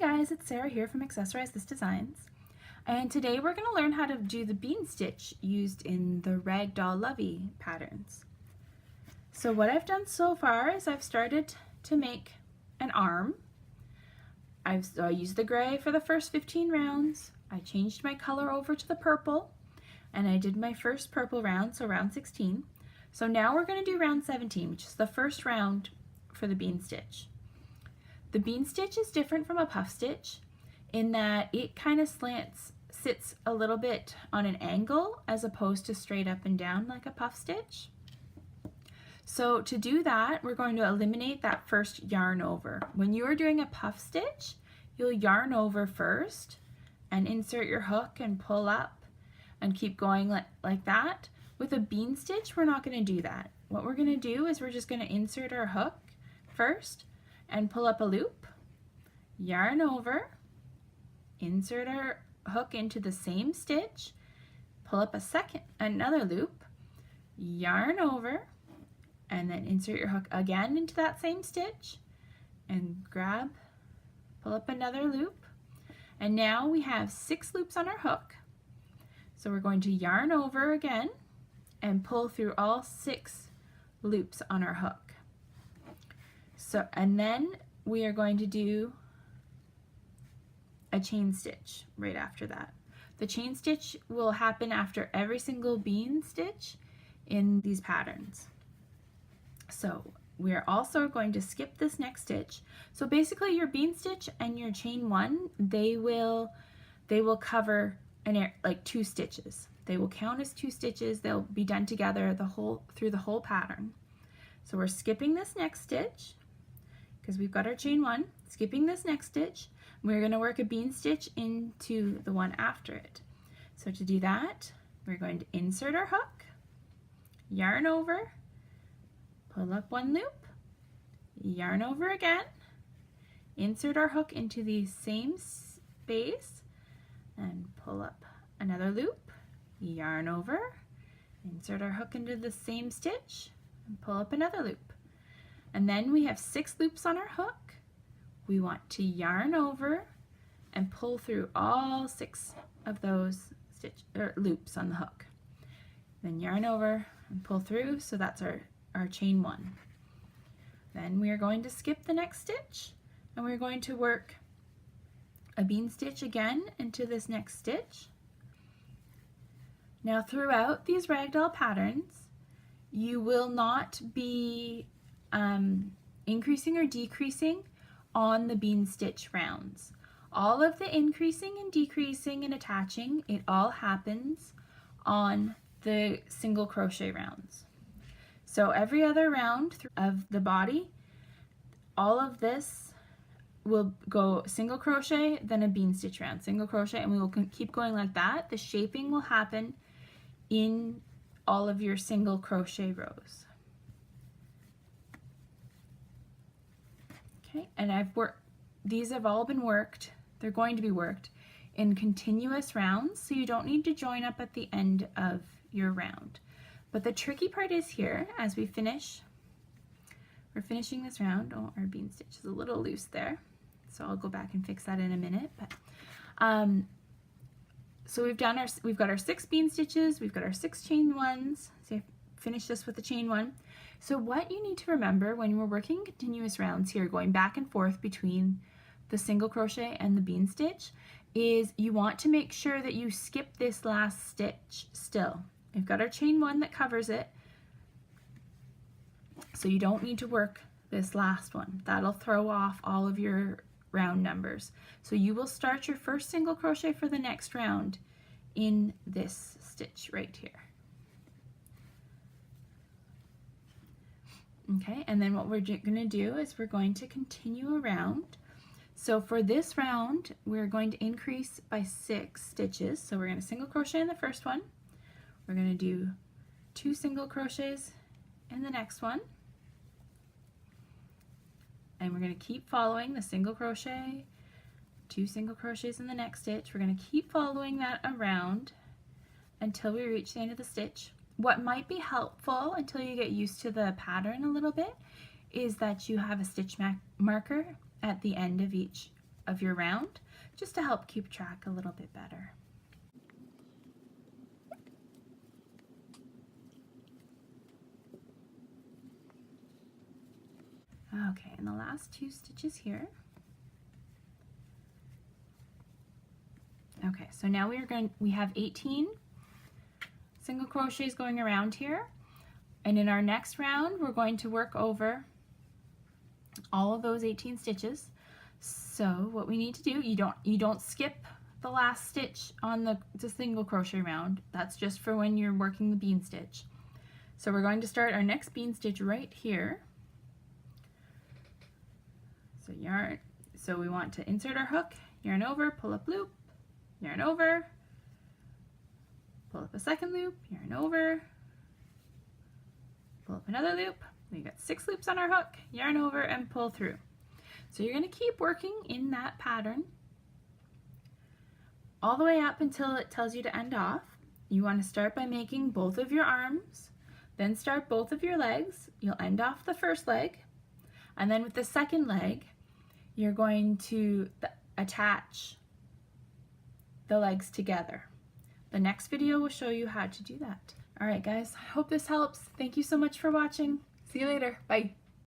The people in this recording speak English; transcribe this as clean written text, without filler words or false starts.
guys, it's Sarah here from Accessorize This Designs, and today we're going to learn how to do the bean stitch used in the Ragdoll Lovey patterns. So what I've done so far is I've started to make an arm. I used the gray for the first 15 rounds. I changed my color over to the purple, and I did my first purple round, so round 16. So now we're going to do round 17, which is the first round for the bean stitch. The bean stitch is different from a puff stitch in that it kind of sits a little bit on an angle as opposed to straight up and down like a puff stitch. So to do that, we're going to eliminate that first yarn over. When you are doing a puff stitch, you'll yarn over first and insert your hook and pull up and keep going like that. With a bean stitch, we're not going to do that. What we're going to do is we're just going to insert our hook first and pull up a loop, yarn over, insert our hook into the same stitch, pull up another loop, yarn over, and then insert your hook again into that same stitch and pull up another loop. And now we have 6 loops on our hook. So we're going to yarn over again and pull through all 6 loops on our hook. And then we are going to do a chain stitch right after that. The chain stitch will happen after every single bean stitch in these patterns. So we're also going to skip this next stitch. So basically your bean stitch and your chain 1, they will cover like 2 stitches. They will count as 2 stitches. They'll be done together through the whole pattern. So we're skipping this next stitch because we've got our chain 1, skipping this next stitch. We're going to work a bean stitch into the one after it. So to do that, we're going to insert our hook, yarn over, pull up 1 loop, yarn over again, insert our hook into the same space, and pull up another loop, yarn over, insert our hook into the same stitch, and pull up another loop. And then we have 6 loops on our hook. We want to yarn over and pull through all 6 of those loops on the hook. Then yarn over and pull through, so that's our chain 1. Then we are going to skip the next stitch and we're going to work a bean stitch again into this next stitch. Now throughout these ragdoll patterns, you will not be increasing or decreasing on the bean stitch rounds. All of the increasing and decreasing and attaching, it all happens on the single crochet rounds. So every other round of the body, all of this will go single crochet, then a bean stitch round, single crochet, and we will keep going like that. The shaping will happen in all of your single crochet rows. Okay, and these have all been worked. They're going to be worked in continuous rounds, so you don't need to join up at the end of your round. But the tricky part is here, as we're finishing this round. Oh, our bean stitch is a little loose there, so I'll go back and fix that in a minute. But so we've got our 6 bean stitches, we've got our 6 chain 1s. So I finish this with the chain 1. So what you need to remember when we're working continuous rounds here, going back and forth between the single crochet and the bean stitch, is you want to make sure that you skip this last stitch still. We've got our chain 1 that covers it, so you don't need to work this last one. That'll throw off all of your round numbers. So you will start your first single crochet for the next round in this stitch right here. Okay, and then what we're going to do is we're going to continue around. So for this round, we're going to increase by 6 stitches. So we're going to single crochet in the first one. We're going to do 2 single crochets in the next one. And we're going to keep following the single crochet, 2 single crochets in the next stitch. We're going to keep following that around until we reach the end of the stitch. What might be helpful until you get used to the pattern a little bit is that you have a stitch marker at the end of each of your round, just to help keep track a little bit better. Okay, and the last 2 stitches here. Okay, so now we have 18 single crochets going around here, and in our next round we're going to work over all of those 18 stitches. So what we need to do, you don't skip the last stitch on the single crochet round. That's just for when you're working the bean stitch. So we're going to start our next bean stitch right here. So we want to insert our hook, yarn over, pull up loop, yarn over, pull up a second loop, yarn over, pull up another loop. We got 6 loops on our hook, yarn over, and pull through. So you're going to keep working in that pattern all the way up until it tells you to end off. You want to start by making both of your arms, then start both of your legs. You'll end off the first leg, and then with the second leg, you're going to attach the legs together. The next video will show you how to do that. All right, guys, I hope this helps. Thank you so much for watching. See you later. Bye.